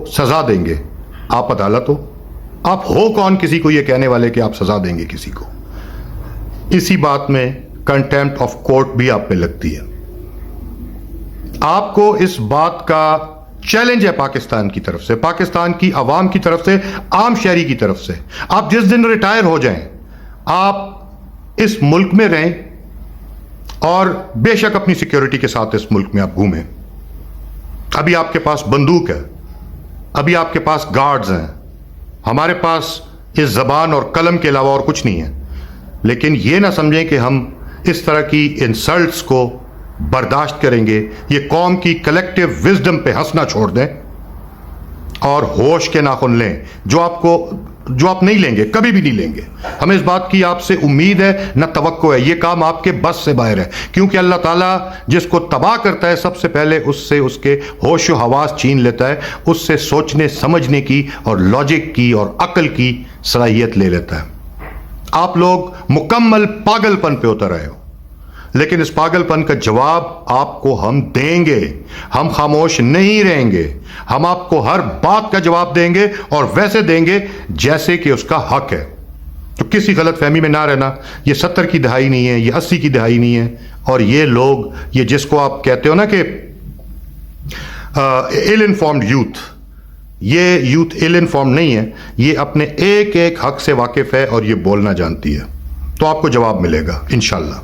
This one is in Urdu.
سزا دیں گے. آپ عدالت ہو, آپ ہو کون کسی کو یہ کہنے والے کہ آپ سزا دیں گے کسی کو؟ اسی بات میں کنٹیمپٹ آف کورٹ بھی آپ پہ لگتی ہے. آپ کو اس بات کا چیلنج ہے پاکستان کی طرف سے, پاکستان کی عوام کی طرف سے, عام شہری کی طرف سے. آپ جس دن ریٹائر ہو جائیں, آپ اس ملک میں رہیں اور بے شک اپنی سیکیورٹی کے ساتھ اس ملک میں آپ گھومیں. ابھی آپ کے پاس بندوق ہے, ابھی آپ کے پاس گارڈز ہیں, ہمارے پاس اس زبان اور قلم کے علاوہ اور کچھ نہیں ہے. لیکن یہ نہ سمجھیں کہ ہم اس طرح کی انسلٹس کو برداشت کریں گے. یہ قوم کی کلیکٹیو وزڈم پہ ہنسنا چھوڑ دیں اور ہوش کے ناخن لیں, جو آپ نہیں لیں گے, کبھی بھی نہیں لیں گے. ہمیں اس بات کی آپ سے امید ہے, نہ توقع ہے. یہ کام آپ کے بس سے باہر ہے, کیونکہ اللہ تعالیٰ جس کو تباہ کرتا ہے سب سے پہلے اس کے ہوش و حواس چھین لیتا ہے, اس سے سوچنے سمجھنے کی اور لاجک کی اور عقل کی صلاحیت لے لیتا ہے. آپ لوگ مکمل پاگل پن پہ اتر رہے ہو, لیکن اس پاگل پن کا جواب آپ کو ہم دیں گے. ہم خاموش نہیں رہیں گے, ہم آپ کو ہر بات کا جواب دیں گے, اور ویسے دیں گے جیسے کہ اس کا حق ہے. تو کسی غلط فہمی میں نہ رہنا. یہ 70 کی دہائی نہیں ہے, یہ 80 کی دہائی نہیں ہے. اور یہ لوگ, یہ جس کو آپ کہتے ہو نا کہ ill informed youth, یہ یوتھ ill informed نہیں ہے, یہ اپنے ایک ایک حق سے واقف ہے اور یہ بولنا جانتی ہے. تو آپ کو جواب ملے گا انشاءاللہ.